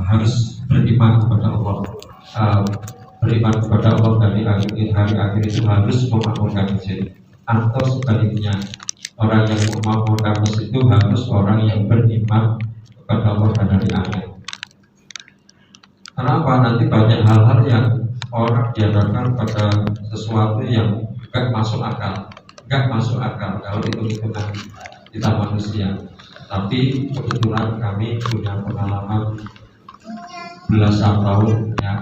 harus beriman kepada Allah. Beriman kepada Allah dari hari akhir itu harus memakmurkan masjid, atau sebaliknya orang yang memakmurkan masjid itu harus orang yang beriman kepada Allah dan hari akhir. Kenapa? Nanti banyak hal-hal yang orang diharapkan pada sesuatu yang gak masuk akal kalau hitung-hitungan kita manusia. Tapi kebetulan kami punya pengalaman belasan tahun ya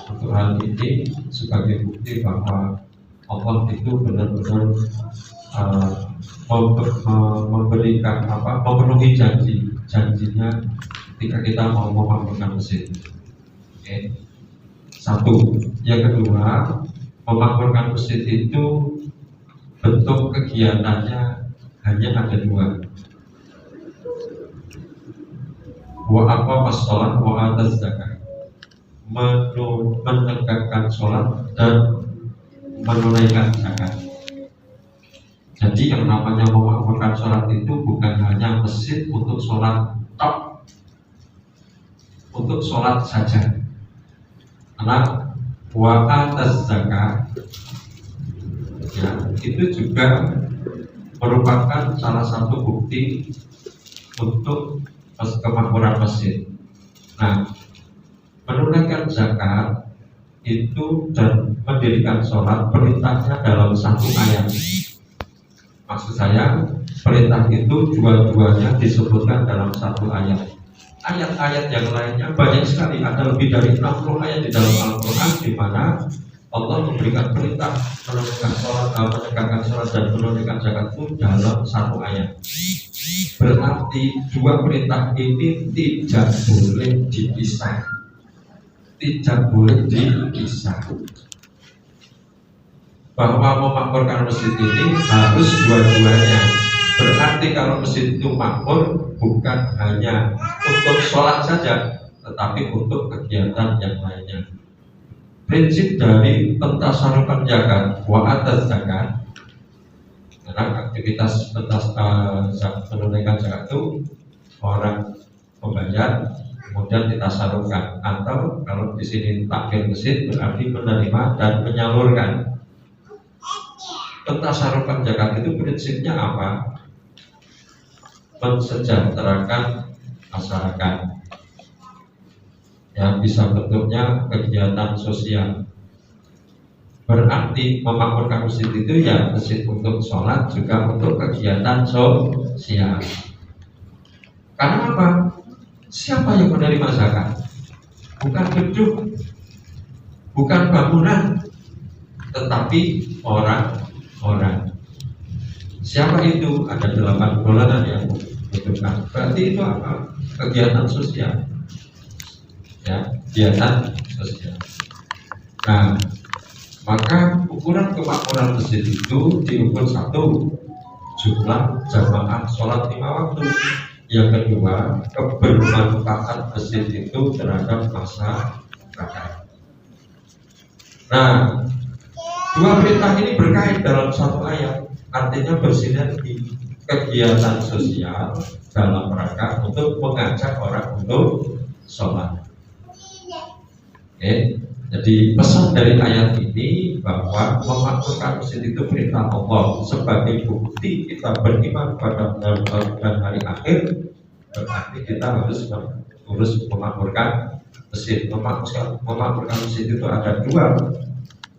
untuk hal ini sebagai bukti bahwa Allah itu benar-benar memberikan memenuhi janjinya ketika kita mau memakmurkan masjid. Oke. Satu. Yang kedua, memakmurkan masjid itu bentuk kegiatannya hanya ada dua. Wa aqamas shalah wa ataz zakat. Menegakkan sholat dan menunaikan zakat. Jadi yang namanya memakmurkan sholat itu bukan hanya masjid untuk sholat tok, untuk sholat saja. Karena wa ataz zakat ya, itu juga merupakan salah satu bukti untuk kemakmuran masjid. Nah, menunaikan zakat itu dan mendirikan sholat perintahnya dalam satu ayat. Maksud saya, perintah itu dua-duanya disebutkan dalam satu ayat. Ayat-ayat yang lainnya banyak sekali, ada lebih dari 60 ayat di dalam Al-Quran di mana Allah memberikan perintah menunaikan sholat, menegakkan sholat dan menunaikan zakat itu dalam satu ayat. Berarti dua perintah ini tidak boleh dipisah. Bahwa memakmurkan masjid ini harus dua-duanya. Berarti kalau masjid itu makmur bukan hanya untuk sholat saja, tetapi untuk kegiatan yang lainnya. Prinsip dari pentasarufan zakat wa ataz zakat, karena aktivitas menunaikan zakat itu orang membayar kemudian ditasarufkan, atau kalau di sini takfir masjid berarti menerima dan menyalurkan. Pentasarufan zakat itu prinsipnya apa? Mensejahterakan masyarakat. Ya, bisa bentuknya kegiatan sosial. Berarti memakmurkan masjid itu ya masjid untuk sholat juga untuk kegiatan sosial. Karena apa? Siapa yang menerima zakat? Bukan gedung, bukan bangunan, tetapi orang-orang. Siapa itu? Ada 8 golongan yang membutuhkan. Berarti itu apa? Kegiatan sosial. Ya, kegiatan sosial. Nah, maka ukuran kemakmuran masjid itu diukur satu, jumlah jamaah sholat 5 waktu. Yang kedua, kebermanfaatan masjid itu terhadap masyarakat. Nah, dua perintah ini berkait dalam satu ayat, artinya bersinergi. Kegiatan sosial dalam rangka untuk mengajak orang untuk sholat. Oke, jadi pesan dari ayat ini bahwa memakmurkan masjid itu perintah Allah sebagai bukti kita beriman pada hari akhir. Berarti kita harus memakmurkan masjid. Memakmurkan masjid itu ada dua,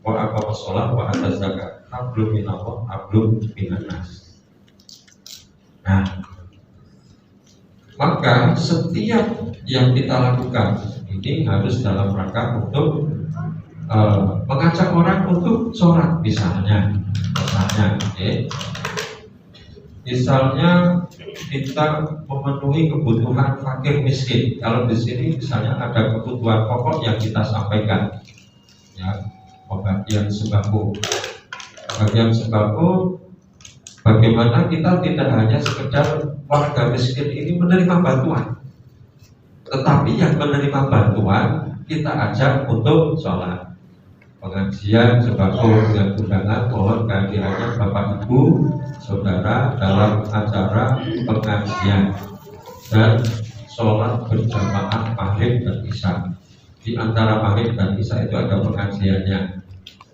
wa aqamas shalah wa ataz zakat. Hablum minallah, hablum minannas. Nah, maka setiap yang kita lakukan ini harus dalam rangka untuk mengajak orang untuk sholat, misalnya, okay. Misalnya kita memenuhi kebutuhan fakir miskin. Kalau di sini misalnya ada kebutuhan pokok yang kita sampaikan, ya, pembagian sembako. Pembagian sembako, bagaimana kita tidak hanya sekedar warga miskin ini menerima bantuan, tetapi yang menerima bantuan kita ajak untuk sholat. Pengajian sembako dengan undangan, mohon kehadirannya Bapak Ibu Saudara dalam acara pengajian dan sholat berjamaah Maghrib dan Isya. Di antara Maghrib dan Isya itu ada pengajiannya.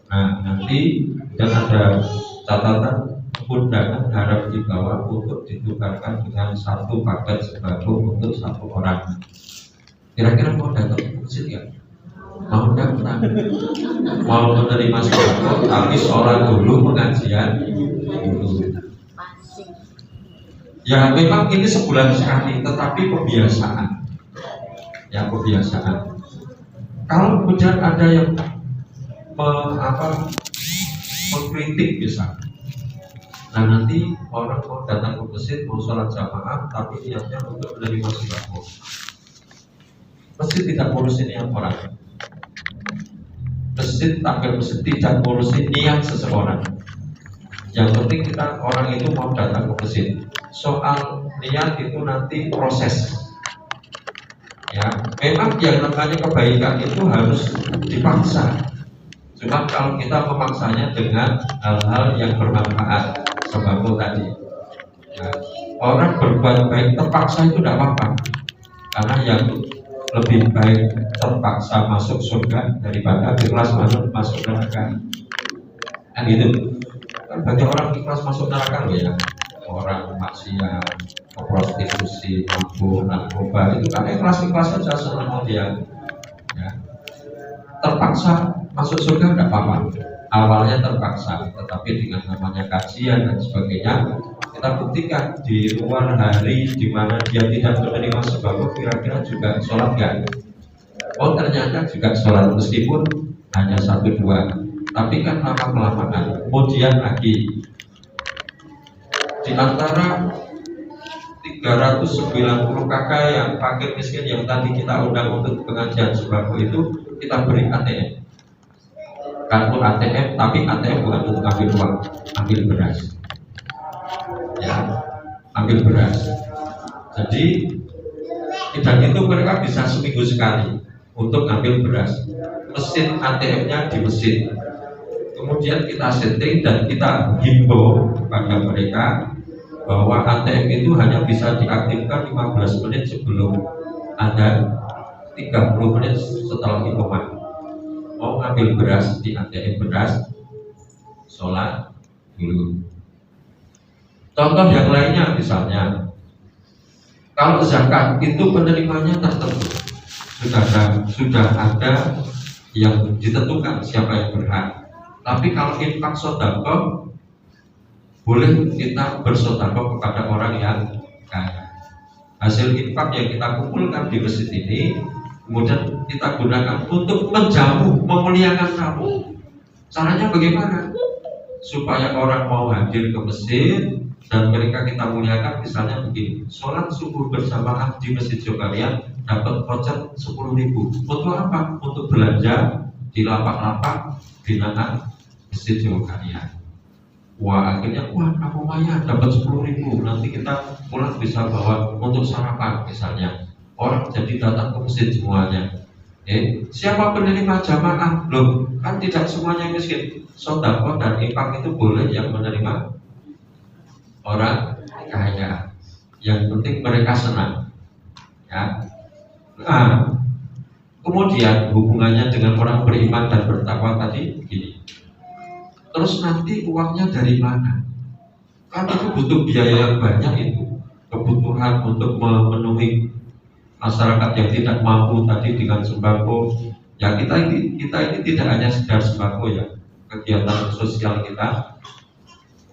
Nah, nanti dan ada catatan undangan harap dibawa untuk ditukarkan dengan satu paket sembako untuk satu orang. Kira-kira mau datang ke masjid ya? Mau datang? Mau menerima sembako, tapi sholat dulu, pengajian dulu. Ya memang ini sebulan sekali, tetapi kebiasaan. Ya kebiasaan. Kalau kemudian ada yang mengkritik bisa, nah nanti orang mau datang ke masjid mau sholat jamaah, tapi niatnya untuk menerima sembako. Masjid tidak ngurusin niat orang. Masjid tidak ngurusin niat seseorang. Yang penting kita orang itu mau datang ke masjid. Soal niat itu nanti proses. Ya, memang yang namanya kebaikan itu harus dipaksa. Cuma kalau kita memaksanya dengan hal-hal yang bermanfaat, sembako tadi. Ya, orang berbuat baik terpaksa itu tidak apa-apa. Karena yang lebih baik terpaksa masuk surga daripada ikhlas masuk neraka. Kan gitu. Kan banyak orang ikhlas masuk neraka loh ya. Orang maksiat, prostitusi, mabuk, narkoba itu kan ikhlas saja senang dia. Ya. Terpaksa masuk surga tidak apa-apa. Awalnya terpaksa, tetapi dengan namanya kajian dan sebagainya, kita buktikan di luar hari di mana dia tidak menerima sembako, kira-kira juga sholat nggak? Oh ternyata juga sholat meskipun hanya 1-2, tapi kan lama-kelamaan. Kemudian lagi di antara 390 kakak yang fakir miskin yang tadi kita undang untuk pengajian sembako itu, kita beri ATM, kartu ATM, tapi ATM bukan untuk ambil uang, ambil beras. Ya, ambil beras. Jadi tidak itu mereka bisa seminggu sekali untuk ambil beras. Mesin ATM-nya di mesin. Kemudian kita setting dan kita himbau kepada mereka bahwa ATM itu hanya bisa diaktifkan 15 menit sebelum ada, 30 menit setelah iqamah. Mau ngambil beras di ATM beras, sholat dulu. Contoh yang lainnya misalnya, kalau zakat itu penerimanya tertentu, sudah ada yang ditentukan siapa yang berhak. Tapi kalau infak sedekah, boleh kita bersedekah kepada orang yang kaya. Hasil infak yang kita kumpulkan di masjid ini kemudian kita gunakan untuk menjamu, memuliakan tamu. Caranya bagaimana? Supaya orang mau hadir ke masjid dan mereka kita muliakan, misalnya begini, sholat subuh berjamaah di Masjid Jogarian dapat voucher 10.000. Untuk apa? Untuk belanja di lapak-lapak binaan Masjid Jogarian. Wah akhirnya, wah namanya dapat 10.000, nanti kita pulang bisa bawa untuk sarapan misalnya. Orang jadi datang ke masjid semuanya. Siapa penerima jamaah? Loh, kan tidak semuanya miskin. Sedekah dan infak itu boleh yang menerima orang kaya. Yang penting mereka senang. Ya. Nah, kemudian hubungannya dengan orang beriman dan bertakwa tadi begini. Terus nanti uangnya dari mana? Kan itu butuh biaya yang banyak itu. Kebutuhan untuk memenuhi masyarakat yang tidak mampu tadi dengan sembako. Ya kita ini tidak hanya sekedar sembako ya. Kegiatan sosial kita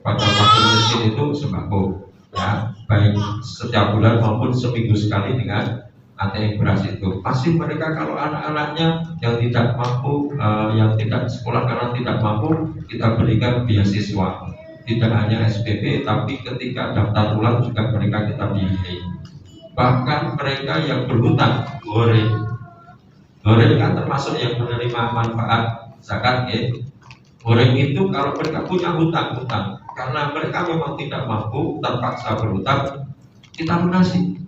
pada fakir miskin itu sembako. Ya, baik setiap bulan maupun seminggu sekali dengan ATM beras itu. Pasti mereka kalau anak-anaknya yang tidak mampu, yang tidak sekolah karena tidak mampu, kita berikan beasiswa. Tidak hanya SPP, tapi ketika daftar ulang juga mereka kita biayai. Bahkan mereka yang berhutang, goreng kan termasuk yang menerima manfaat zakat ya. Goreng itu kalau mereka punya hutang, karena mereka memang tidak mampu, terpaksa berhutang, kita lunasi.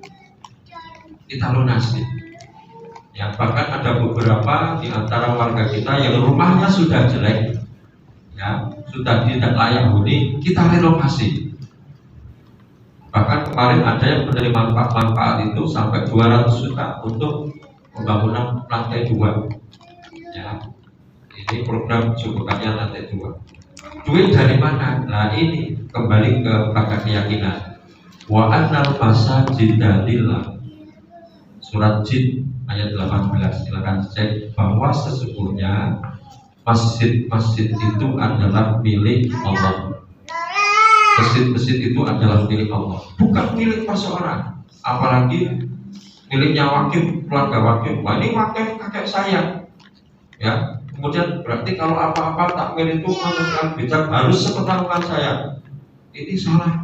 Ya, bahkan ada beberapa di antara warga kita yang rumahnya sudah jelek, ya, sudah tidak layak huni, kita renovasi. Bahkan kemarin ada yang menerima manfaat itu sampai 200 juta untuk pembangunan lantai 2. Ya, ini program cukupannya lantai 2. Duit dari mana? Nah ini kembali kepada keyakinan. Wa annal masajida lillah. Surat Jin ayat 18. Silakan cek bahwa sesungguhnya masjid-masjid itu adalah milik Allah. Masjid-masjid itu adalah milik Allah, bukan milik perseorangan. Apalagi miliknya wakil, keluarga wakil. Wah ini wakil kakek saya. Ya, kemudian berarti kalau apa-apa takmir itu menentukan bijak harus sepengetahuan saya. Ini salah.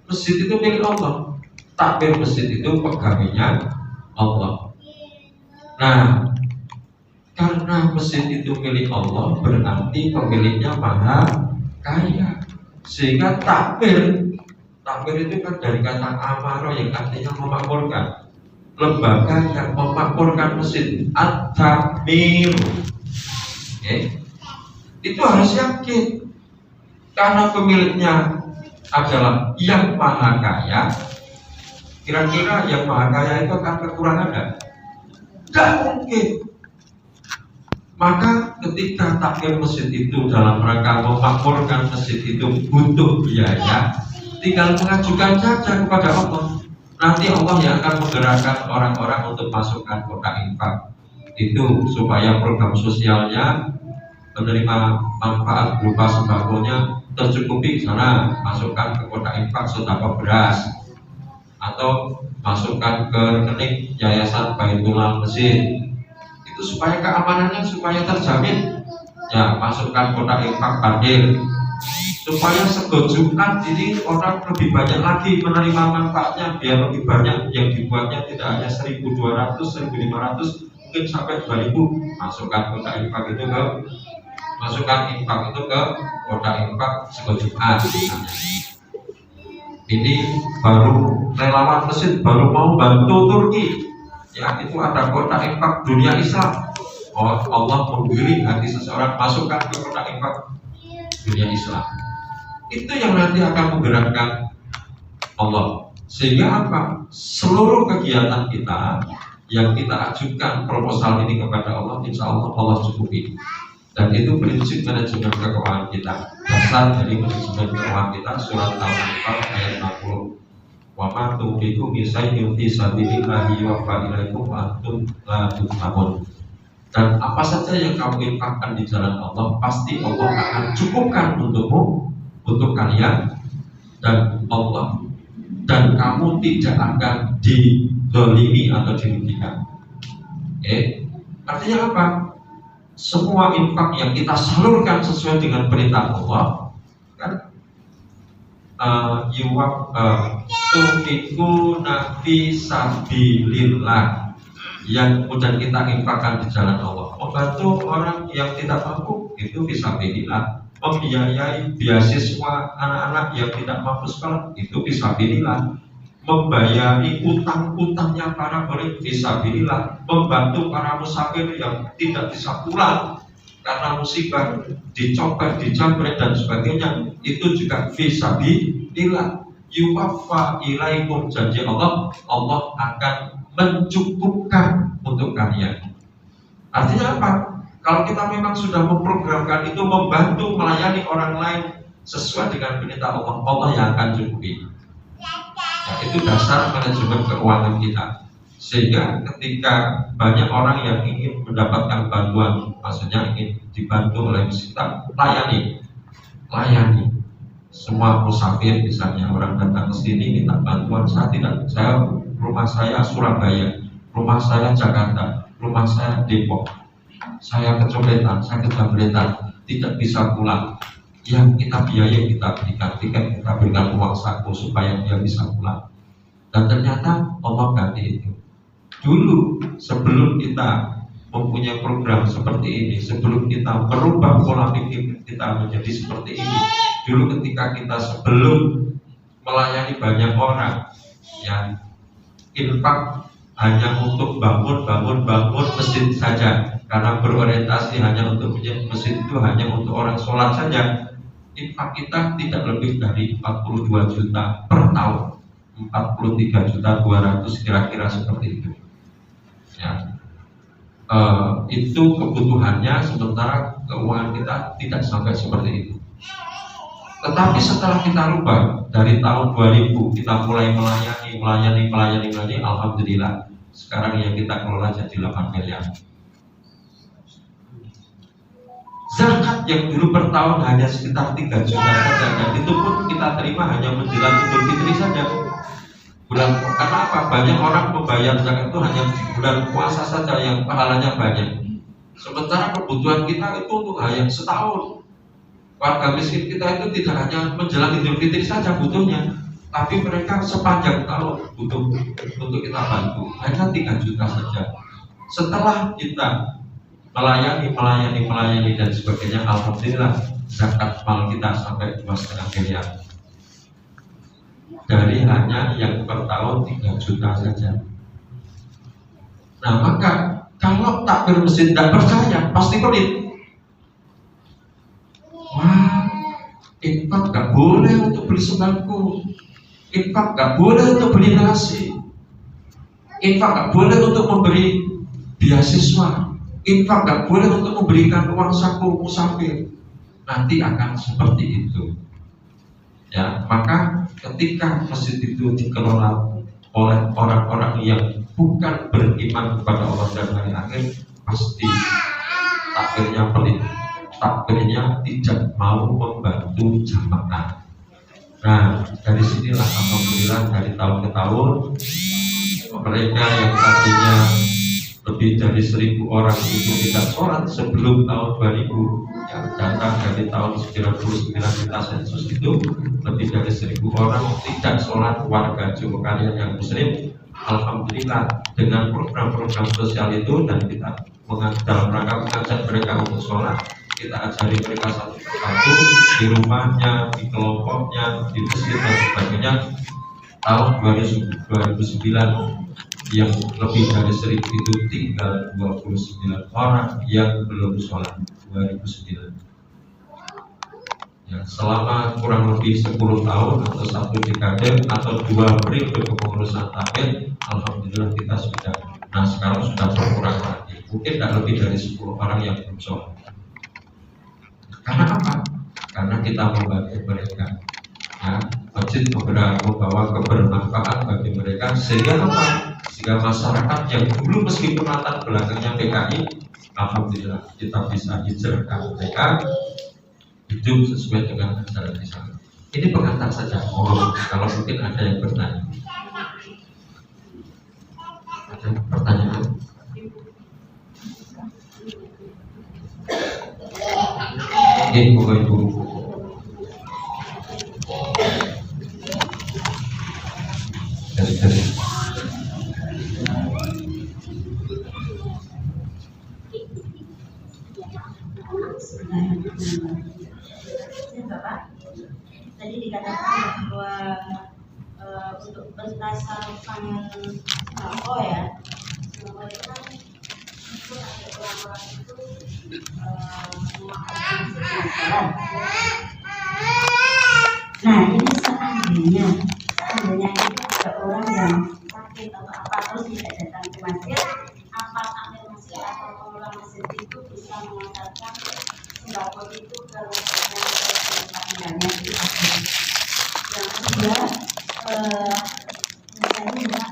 Masjid itu milik Allah. Takmir masjid itu pegawainya Allah. Nah, karena masjid itu milik Allah berarti pemiliknya maha kaya. Sehingga takmir itu kan dari kata amaro yang artinya memakmurkan. Lembaga yang memakmurkan masjid, at-takmir. Itu harus yakin karena pemiliknya adalah yang maha kaya. Kira-kira yang maha kaya itu akan kekurangan enggak? Tidak mungkin. Maka ketika takmir masjid itu dalam rangka memakmurkan masjid itu butuh biaya, tinggal mengajukan saja kepada Allah. Nanti Allah yang akan menggerakkan orang-orang untuk masukkan kotak infak itu supaya program sosialnya menerima manfaat berupa sembakonya tercukupi. Sana masukkan ke kotak infak sedekah beras atau masukkan ke rekening yayasan Baitul Masjid. Itu supaya keamanannya supaya terjamin. Ya, masukkan kotak infak hadir supaya sego Jumat ini orang lebih banyak lagi menerima manfaatnya, biar lebih banyak yang dibuatnya tidak hanya 1.200, 1.500, mungkin sampai 2.000. Masukkan kotak infak itu ke kotak infak sego Jumat misalnya. Ini baru relawan masjid baru mau bantu Turki. Ya, itu ada kotak infak dunia Islam. Oh, Allah menggiring hati seseorang masukkan ke kotak infak dunia Islam. Itu yang nanti akan menggerakkan Allah. Sehingga apa? Seluruh kegiatan kita yang kita ajukan proposal ini kepada Allah, insya Allah Allah cukupi. Dan itu prinsip manajemen keuangan kita. Dasar dari manajemen keuangan kita surat Al-Anfal ayat 60. Wa ma tunfiqu min shay'in fi sabilillahi yuwaffa ilaikum wa antum la tuzlamun. Dan apa saja yang kamu infakkan di jalan Allah pasti Allah akan cukupkan untukmu, untuk kalian dan Allah, dan kamu tidak akan dizalimi atau dirugikan. Artinya apa? Semua infak yang kita salurkan sesuai dengan perintah Allah kan tunfikuna fi sabilillah, yang kemudian kita infakkan di jalan Allah, membantu orang yang tidak mampu itu fi sabilillah, membiayai beasiswa anak-anak yang tidak mampu sekolah itu fi sabilillah, membayari utang-utangnya para murid fi sabilillah, membantu para musafir yang tidak bisa pulang karena musibah, dicopet, dijamret dan sebagainya, itu juga fisabilillah. Yuwaffa ilaikum, janji Allah, Allah akan mencukupkan untuk kalian. Artinya apa? Kalau kita memang sudah memprogramkan itu membantu melayani orang lain sesuai dengan perintah Allah, Allah yang akan cukupi. Ya, itu dasar manajemen keuangan kita. Sehingga ketika banyak orang yang ingin mendapatkan bantuan, maksudnya ingin dibantu oleh kita, layani semua musafir. Misalnya orang datang ke sini minta bantuan, rumah saya Surabaya, rumah saya Jakarta, rumah saya Depok, saya kecopetan, saya kejamretan, tidak bisa pulang. Yang kita biaya, kita berikan tiket, kita berikan uang saku supaya dia bisa pulang. Dan ternyata Allah ganti itu. Dulu sebelum kita mempunyai program seperti ini, sebelum kita merubah pola pikir kita menjadi seperti ini, dulu ketika kita sebelum melayani banyak orang yang infak hanya untuk bangun masjid saja, karena berorientasi hanya untuk masjid itu hanya untuk orang sholat saja, infak kita tidak lebih dari 42 juta per tahun, 43.200.000 kira-kira seperti itu. Ya, itu kebutuhannya, sementara keuangan kita tidak sampai seperti itu. Tetapi setelah kita rubah dari tahun 2000 kita mulai melayani, alhamdulillah sekarang yang kita kelola jadi 8 miliar. Zakat yang dulu per tahun hanya sekitar 3 juta saja, dan itu pun kita terima hanya menjelang Idul Fitri saja. Karena apa? Banyak orang membayar zakat itu hanya di bulan puasa saja yang pahalanya banyak. Sementara kebutuhan kita itu untuk hanya setahun. Warga miskin kita itu tidak hanya menjelang Idul Fitri saja butuhnya, tapi mereka sepanjang tahun butuh untuk kita bantu. Hanya 3 juta saja. Setelah kita melayani dan sebagainya, alhamdulillah zakat mal kita sampai 2,5 miliar. Dari hanya yang per tahun 3 juta saja. Nah, maka kalau takbir masjid tidak percaya, pasti pelit. Wah, infak gak boleh untuk beli sembako, infak gak boleh untuk beli nasi, infak gak boleh untuk memberi beasiswa, infak gak boleh untuk memberikan uang saku musafir. Nanti akan seperti itu. Ya, maka ketika masjid itu dikelola oleh orang-orang yang bukan beriman kepada Allah dan hari akhir, pasti takbirnya pelit, takbirnya tidak mau membantu jamaah. Nah, dari sinilah alhamdulillah dari tahun ke tahun mereka yang tadinya lebih dari 1.000 orang itu tidak sholat sebelum tahun 2000, yang data dari tahun 99 kita sensus itu lebih dari 1.000 orang tidak sholat warga Jogokaryan yang muslim. Alhamdulillah dengan program-program sosial itu, dan kita dalam rangka mengajak mereka untuk sholat, kita ajari mereka satu persatu di rumahnya, di kelompoknya, di masjid dan sebagainya. Tahun 2009 yang lebih dari 1.000 itu tinggal 29 orang yang belum sholat. 2009 ya, selama kurang lebih 10 tahun atau 1 dekade atau 2 periode kepengurusan takbir, alhamdulillah kita sudah, nah sekarang sudah berkurang lagi, mungkin tidak lebih dari 10 orang yang belum sholat. Karena apa? Karena kita membantu mereka, ya, masjid membawa kebermanfaat bagi mereka, sehingga apa? Sehingga masyarakat yang dulu meskipun latar belakangnya PKI, alhamdulillah kita bisa hijrahkan mereka hidup sesuai dengan ajaran Islam. Ini pengantar saja. Kalau mungkin ada yang bertanya. Ada pertanyaan? Ibu. Dari. Bapak, tadi dikatakan bahwa untuk bentasan pangan sembako ya, sembako itu kan itu ada orang-orang itu memakan jalan. Nah ini seandainya itu ada orang yang sakit atau apa terus tidak datang ke masjid, apa ambil masjid atau pengelola masjid itu bisa mengantarkan sembako itu ke tinggalnya itu yang kedua misalnya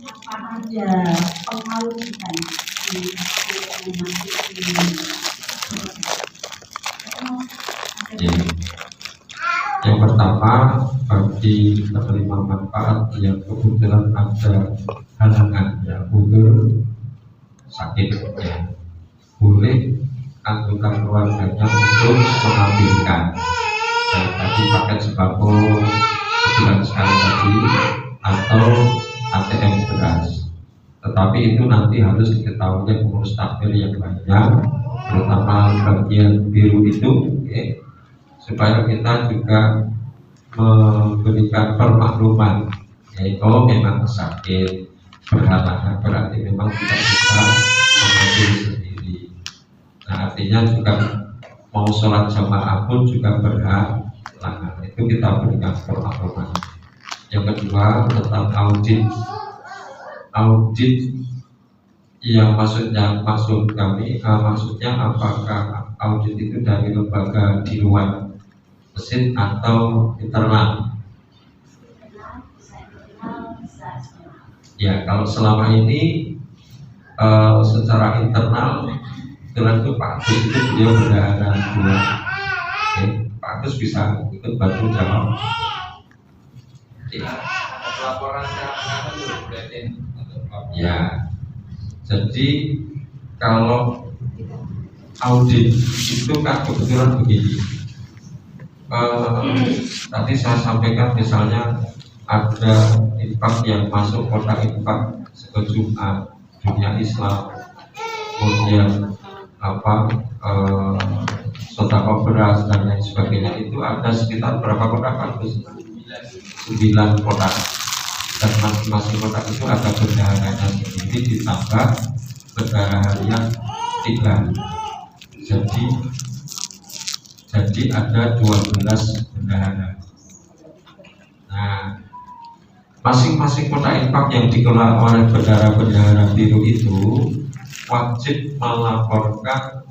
apa aja pengawasan di yang pertama, bagi penerima manfaat yang kebetulan ada halangan, ya, udur sakit, ya, boleh anggota keluarganya untuk mengambilkan tadi paket sembako sebulan sekali tadi atau ATM beras. Tetapi itu nanti harus diketahui pengurus takbir yang lainnya, terutama bagian biru itu, okay, supaya kita juga memberikan permakluman, ya, kalau memang sakit berhalangan berarti memang tidak bisa mengambil sendiri. Nah, artinya juga mau sholat jamaah pun juga berhalangan, itu kita berikan permakluman. Yang kedua tentang audit Yang maksud kami, maksudnya apakah audit itu dari lembaga di luar mesin atau internal? Ya, kalau selama ini secara internal dengan itu Pak Agus itu beliau bendahara dua. Pak Agus bisa ikut bantu jawab. Laporan Ya, jadi kalau audit itu kan kebetulan begini. Tadi saya sampaikan misalnya ada infak yang masuk kotak infak Jumat dunia Islam, kemudian sedekah beras dan lain sebagainya, itu ada sekitar berapa kotak Pak? 9 kotak, dan masing-masing kotak itu ada bendaharanya sendiri ditambah bendahara harian 3. Jadi ada 12 bendahara. Nah, masing-masing kotak infak yang dikelola oleh bendahara-bendahara biru itu wajib melaporkan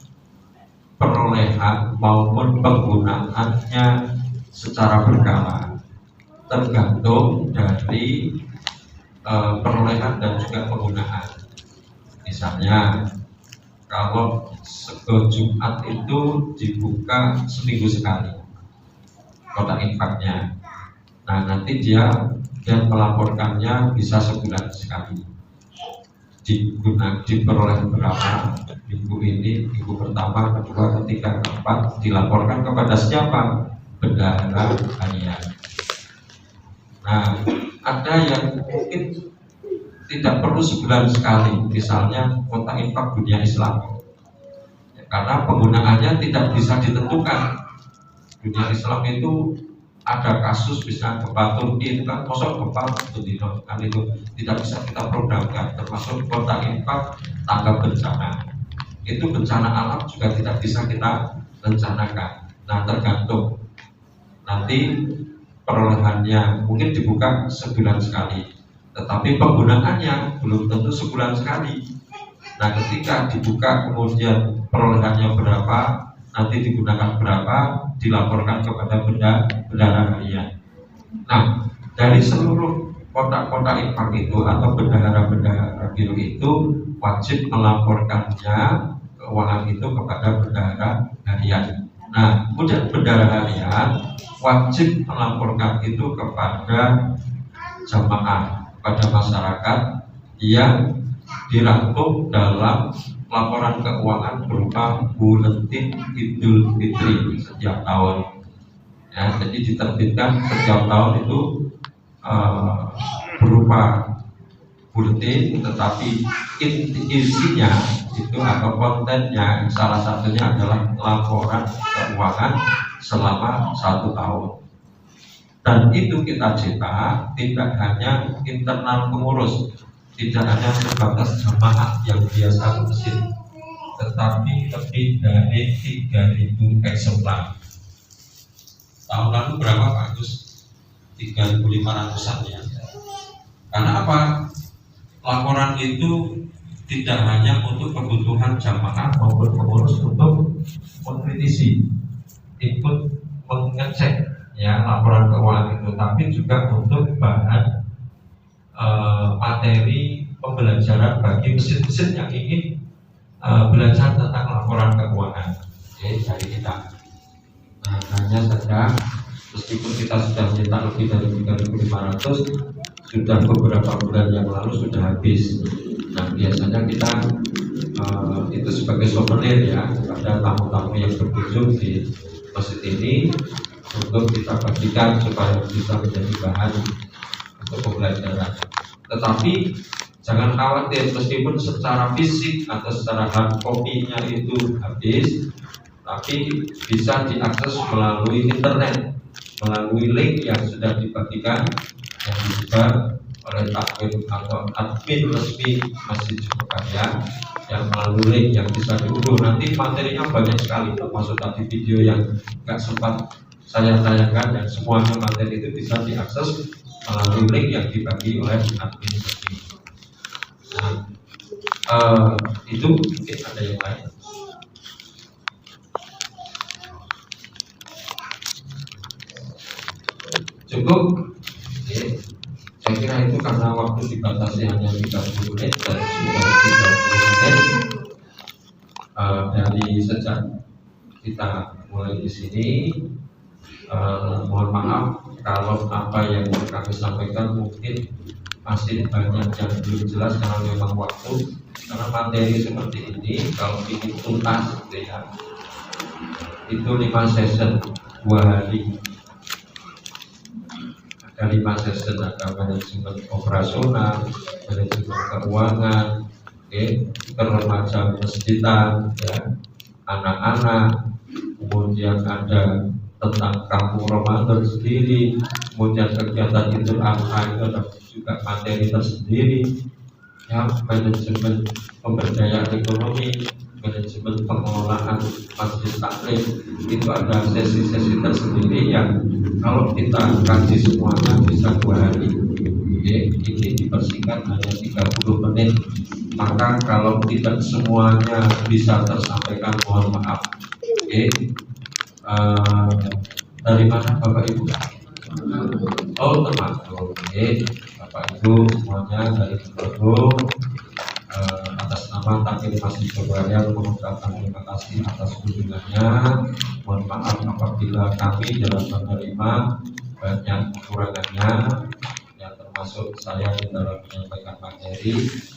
perolehan maupun penggunaannya secara berkala, tergantung dari perolehan dan juga penggunaan. Misalnya kalau sego Jumat itu dibuka seminggu sekali kotak infaknya, nah nanti dia melaporkannya bisa sebulan sekali, diperoleh berapa minggu ini, minggu pertama, kedua, ketiga, keempat, dilaporkan kepada siapa? Bendahara harian. Nah, ada yang mungkin tidak perlu sebulan sekali, misalnya kotak infak dunia Islam, ya, karena penggunaannya tidak bisa ditentukan. Dunia Islam itu ada kasus bisa gempa Turki itu kan kosong gempa kan itu tidak bisa kita programkan, termasuk kotak infak tanggap bencana, itu bencana alam juga tidak bisa kita rencanakan. Nah, tergantung nanti perolehannya, mungkin dibuka sebulan sekali, tetapi penggunaannya belum tentu sebulan sekali. Nah, ketika dibuka kemudian perolehannya berapa, nanti digunakan berapa, dilaporkan kepada bendahara harian. Nah, dari seluruh kotak-kotak infak itu atau bendahara-bendahara biru itu wajib melaporkannya keuangan itu kepada bendahara harian. Nah, kemudian bendahara harian wajib melaporkan itu kepada jamaah, pada masyarakat yang dirangkum dalam laporan keuangan berupa buletin Idul Fitri setiap tahun. Ya, jadi diterbitkan setiap tahun itu berupa buletin, tetapi isinya itu atau kontennya salah satunya adalah laporan keuangan selama 1 tahun. Dan itu kita cetak tidak hanya internal pengurus, tidak hanya sebatas jamaah yang biasa mesin, tetapi lebih dari 3.000 eksemplar. Tahun lalu berapa Pak Agus? 3.500-an ya. Karena apa? Laporan itu tidak hanya untuk kebutuhan jamaah maupun pengurus untuk mengkritisi, ikut mengecek ya laporan keuangan itu, tapi juga untuk bahan materi pembelajaran bagi mesin-mesin yang ingin belajar tentang laporan keuangan dari kita. Nah, hanya saja meskipun kita sudah mencetak lebih dari 3.500, sudah beberapa bulan yang lalu sudah habis. Nah, biasanya kita itu sebagai souvenir ya kepada tamu-tamu yang berkunjung di masjid ini untuk kita bagikan supaya bisa menjadi bahan untuk pembelajaran. Tetapi jangan khawatir, meskipun secara fisik atau secara hard copy-nya itu habis, tapi bisa diakses melalui internet, melalui link yang sudah dibagikan, yang disebar oleh takmir atau admin resmi Masjid Jogokaya, yang melalui link yang bisa diunduh. Nanti materinya banyak sekali, termasuk tadi video yang nggak sempat saya tayangkan, dan semuanya materi itu bisa diakses melalui link yang dibagi oleh admin resmi. Nah, Itu mungkin ada yang lain. Cukup. Oke. Saya kira itu karena waktu dibatasi hanya 30 menit dan sudah 30 menit dari sejak kita mulai di sini. Mohon maaf kalau apa yang kami sampaikan mungkin masih banyak yang belum jelas karena memang waktu, karena materi seperti ini kalau ingin tuntas gitu ya, itu 5 session 2 hari. Ada 5 session, ada manajemen operasional, manajemen keuangan, remaja masjidan, ya, anak-anak, kemudian ada tentang kampung Ramadan sendiri, kemudian kegiatan Idul Adha itu ada juga materi tersendiri, ya, manajemen pemberdayaan ekonomi, manajemen pengelolaan masjid taklim, itu ada sesi-sesi tersendiri yang kalau kita kaji semuanya bisa 2 hari. Ini dipersingkat hanya 30 menit. Maka kalau tidak semuanya bisa tersampaikan, mohon maaf. Dari mana Bapak Ibu? Oh, termasuk. Bapak Ibu semuanya dari Bandung, atas nama Takmir Masjid Jogja mengucapkan terima kasih atas kunjungannya. Mohon maaf apabila kami dalam menerima banyak kekurangannya, yang termasuk saya di dalam menyampaikan materi.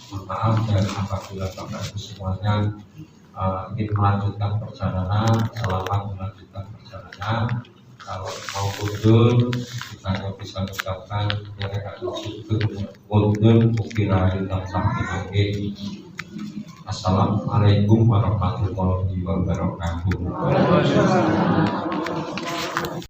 Mohon maaf, dan apabila Bapak Ibu semuanya ingin melanjutkan perjalanan, selamat melanjutkan perjalanan. Kalau mau mundur, kita hanya bisa mengucapkan mereka mundur ukirai dan sampai. Assalamualaikum warahmatullahi wabarakatuh.